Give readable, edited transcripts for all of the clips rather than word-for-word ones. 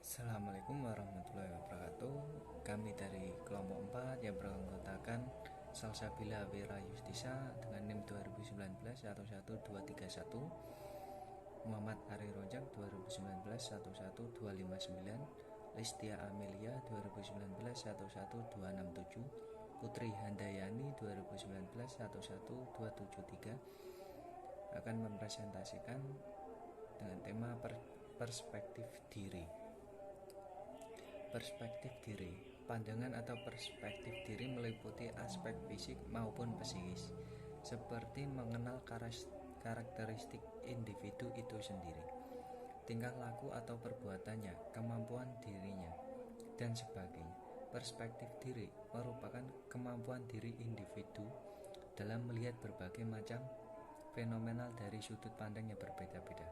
Assalamualaikum warahmatullahi wabarakatuh. Kami dari kelompok 4 yang beranggotakan Salsabila Wira Yustisa dengan NIM 2019 11231, Muhammad Ari Rojak 2019 11259, Listia Amelia 2019 11267, Putri Handayani 2019 11273 akan mempresentasikan dengan tema perspektif diri. Perspektif diri. Pandangan atau perspektif diri meliputi aspek fisik maupun psikis, seperti mengenal karakteristik individu itu sendiri, tingkah laku atau perbuatannya, kemampuan dirinya, dan sebagainya. Perspektif diri merupakan kemampuan diri individu dalam melihat berbagai macam fenomenal dari sudut pandang yang berbeda-beda,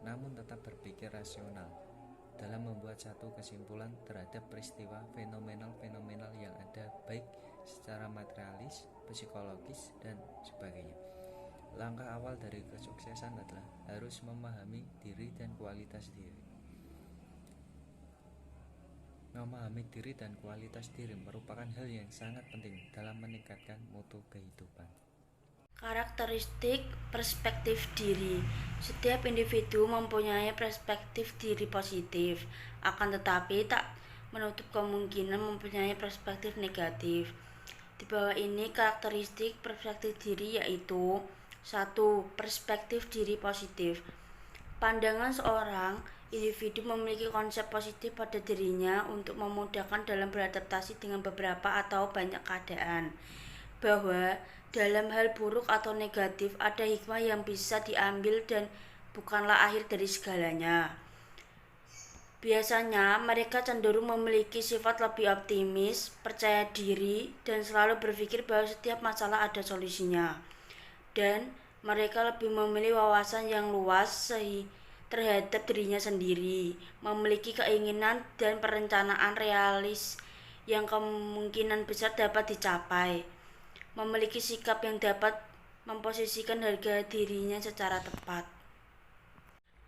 namun tetap berpikir rasional dalam membuat satu kesimpulan terhadap peristiwa fenomenal yang ada, baik secara materialis, psikologis, dan sebagainya. Langkah awal dari kesuksesan adalah harus memahami diri dan kualitas diri. Memahami diri dan kualitas diri merupakan hal yang sangat penting dalam meningkatkan mutu kehidupan. Karakteristik perspektif diri. Setiap individu mempunyai perspektif diri positif, akan tetapi tak menutup kemungkinan mempunyai perspektif negatif. Di bawah ini karakteristik perspektif diri yaitu: 1. Perspektif diri positif. Pandangan seorang individu memiliki konsep positif pada dirinya untuk memudahkan dalam beradaptasi dengan beberapa atau banyak keadaan, bahwa dalam hal buruk atau negatif ada hikmah yang bisa diambil dan bukanlah akhir dari segalanya. Biasanya mereka cenderung memiliki sifat lebih optimis, percaya diri, dan selalu berpikir bahwa setiap masalah ada solusinya. Dan mereka lebih memilih wawasan yang luas terhadap dirinya sendiri, memiliki keinginan dan perencanaan realis yang kemungkinan besar dapat dicapai, memiliki sikap yang dapat memposisikan harga dirinya secara tepat.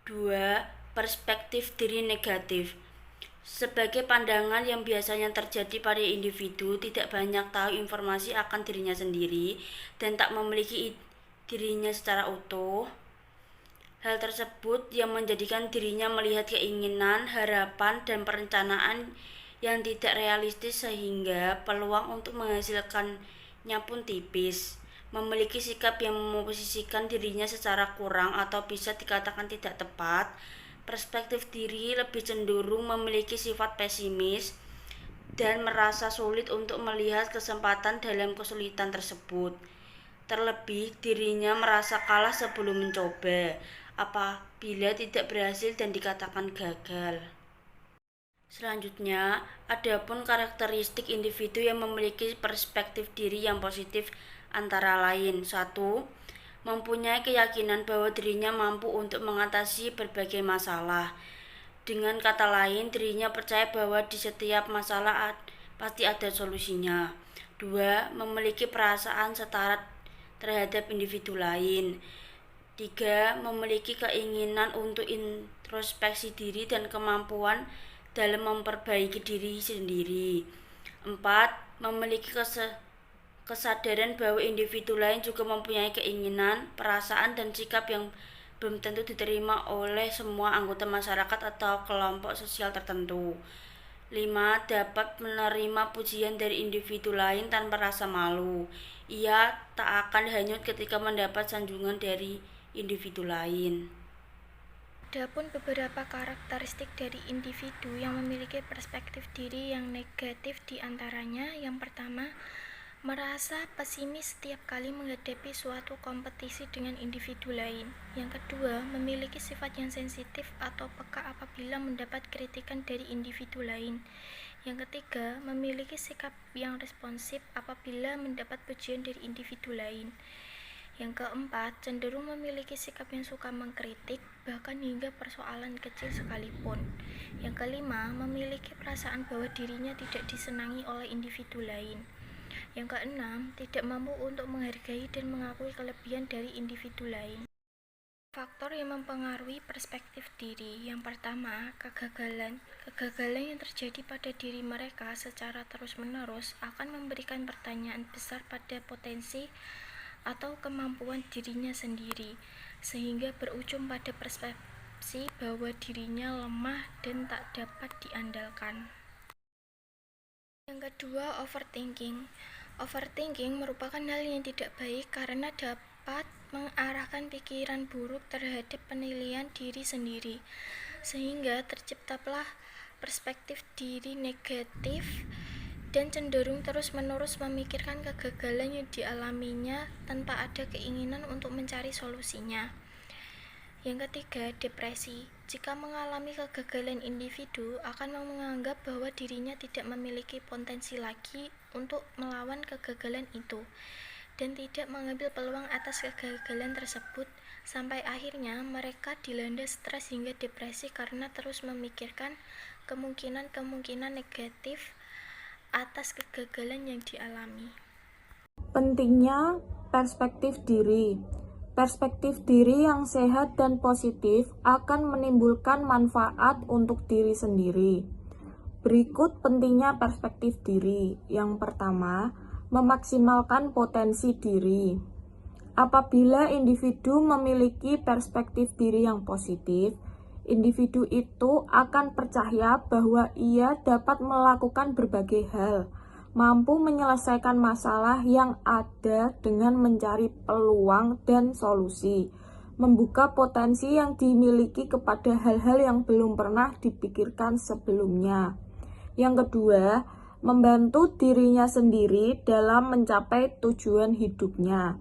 2. Perspektif diri negatif. Sebagai pandangan yang biasanya terjadi pada individu tidak banyak tahu informasi akan dirinya sendiri dan tak memiliki dirinya secara utuh. Hal tersebut yang menjadikan dirinya melihat keinginan, harapan, dan perencanaan yang tidak realistis sehingga peluang untuk menghasilkannya pun tipis. Memiliki sikap yang memposisikan dirinya secara kurang atau bisa dikatakan tidak tepat. Perspektif diri lebih cenderung memiliki sifat pesimis dan merasa sulit untuk melihat kesempatan dalam kesulitan tersebut. Terlebih, dirinya merasa kalah sebelum mencoba, apabila tidak berhasil dan dikatakan gagal. Selanjutnya, adapun karakteristik individu yang memiliki perspektif diri yang positif antara lain: 1. Mempunyai keyakinan bahwa dirinya mampu untuk mengatasi berbagai masalah. Dengan kata lain, dirinya percaya bahwa di setiap masalah pasti ada solusinya. 2. Memiliki perasaan setara terhadap individu lain. 3. Memiliki keinginan untuk introspeksi diri dan kemampuan dalam memperbaiki diri sendiri. 4. Memiliki kesadaran bahwa individu lain juga mempunyai keinginan, perasaan, dan sikap yang belum tentu diterima oleh semua anggota masyarakat atau kelompok sosial tertentu. 5. Dapat menerima pujian dari individu lain tanpa rasa malu. Ia tak akan hanyut ketika mendapat sanjungan dari individu lain. Adapun beberapa karakteristik dari individu yang memiliki perspektif diri yang negatif di antaranya: yang pertama, merasa pesimis setiap kali menghadapi suatu kompetisi dengan individu lain. Yang kedua, memiliki sifat yang sensitif atau peka apabila mendapat kritikan dari individu lain. Yang ketiga, memiliki sikap yang responsif apabila mendapat pujian dari individu lain. Yang keempat, cenderung memiliki sikap yang suka mengkritik, bahkan hingga persoalan kecil sekalipun. Yang kelima, memiliki perasaan bahwa dirinya tidak disenangi oleh individu lain. Yang keenam, tidak mampu untuk menghargai dan mengakui kelebihan dari individu lain. Faktor yang mempengaruhi perspektif diri. Yang pertama, kegagalan. Kegagalan yang terjadi pada diri mereka secara terus-menerus akan memberikan pertanyaan besar pada potensi atau kemampuan dirinya sendiri, sehingga berujung pada persepsi bahwa dirinya lemah dan tak dapat diandalkan. Yang kedua, overthinking. Overthinking merupakan hal yang tidak baik karena dapat mengarahkan pikiran buruk terhadap penilaian diri sendiri, sehingga terciptalah perspektif diri negatif dan cenderung terus-menerus memikirkan kegagalan yang dialaminya tanpa ada keinginan untuk mencari solusinya. Yang ketiga, depresi. Jika mengalami kegagalan, individu akan menganggap bahwa dirinya tidak memiliki potensi lagi untuk melawan kegagalan itu, dan tidak mengambil peluang atas kegagalan tersebut, sampai akhirnya mereka dilanda stres hingga depresi karena terus memikirkan kemungkinan-kemungkinan negatif atas kegagalan yang dialami. Pentingnya perspektif diri. Perspektif diri yang sehat dan positif akan menimbulkan manfaat untuk diri sendiri. Berikut pentingnya perspektif diri. Yang pertama, memaksimalkan potensi diri. Apabila individu memiliki perspektif diri yang positif, individu itu akan percaya bahwa ia dapat melakukan berbagai hal, mampu menyelesaikan masalah yang ada dengan mencari peluang dan solusi, membuka potensi yang dimiliki kepada hal-hal yang belum pernah dipikirkan sebelumnya. Yang kedua, membantu dirinya sendiri dalam mencapai tujuan hidupnya.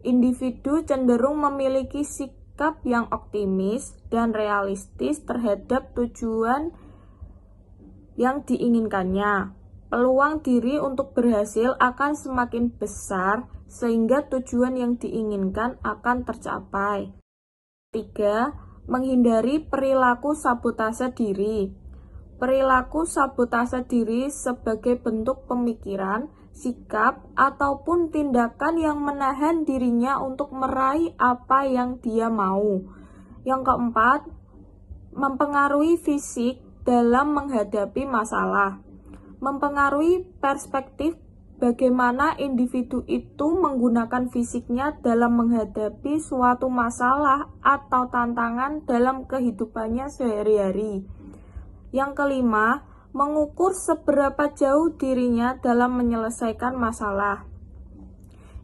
Individu cenderung memiliki sikap yang optimis dan realistis terhadap tujuan yang diinginkannya. Peluang diri untuk berhasil akan semakin besar sehingga tujuan yang diinginkan akan tercapai. 3. Menghindari perilaku sabotase diri. Perilaku sabotase diri sebagai bentuk pemikiran, sikap, ataupun tindakan yang menahan dirinya untuk meraih apa yang dia mau. Yang keempat, mempengaruhi fisik dalam menghadapi masalah. Mempengaruhi perspektif bagaimana individu itu menggunakan fisiknya dalam menghadapi suatu masalah atau tantangan dalam kehidupannya sehari-hari. Yang kelima, mengukur seberapa jauh dirinya dalam menyelesaikan masalah.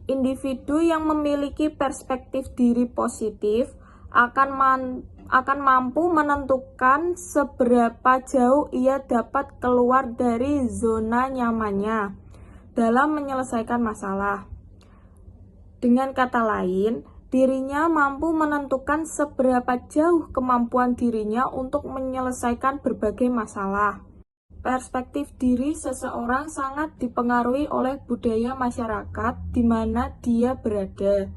Individu yang memiliki perspektif diri positif akan mampu menentukan seberapa jauh ia dapat keluar dari zona nyamannya dalam menyelesaikan masalah. Dengan kata lain, dirinya mampu menentukan seberapa jauh kemampuan dirinya untuk menyelesaikan berbagai masalah. Perspektif diri seseorang sangat dipengaruhi oleh budaya masyarakat di mana dia berada.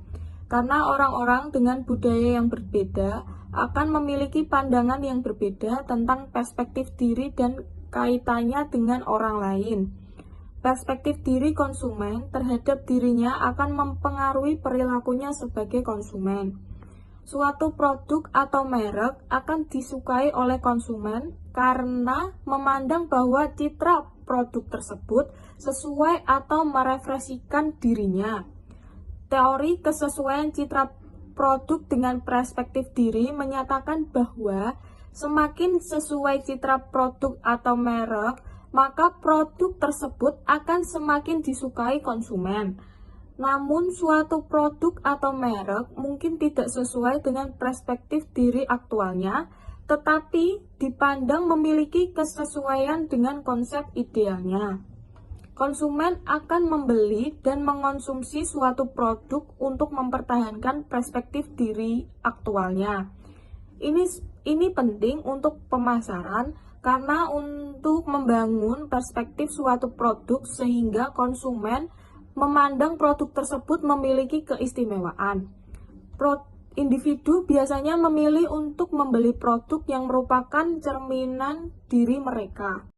Karena orang-orang dengan budaya yang berbeda akan memiliki pandangan yang berbeda tentang perspektif diri dan kaitannya dengan orang lain. Perspektif diri konsumen terhadap dirinya akan mempengaruhi perilakunya sebagai konsumen. Suatu produk atau merek akan disukai oleh konsumen karena memandang bahwa citra produk tersebut sesuai atau merefleksikan dirinya. Teori kesesuaian citra produk dengan perspektif diri menyatakan bahwa semakin sesuai citra produk atau merek, maka produk tersebut akan semakin disukai konsumen. Namun suatu produk atau merek mungkin tidak sesuai dengan perspektif diri aktualnya, tetapi dipandang memiliki kesesuaian dengan konsep idealnya. Konsumen akan membeli dan mengonsumsi suatu produk untuk mempertahankan perspektif diri aktualnya. Ini penting untuk pemasaran karena untuk membangun perspektif suatu produk sehingga konsumen memandang produk tersebut memiliki keistimewaan. Individu biasanya memilih untuk membeli produk yang merupakan cerminan diri mereka.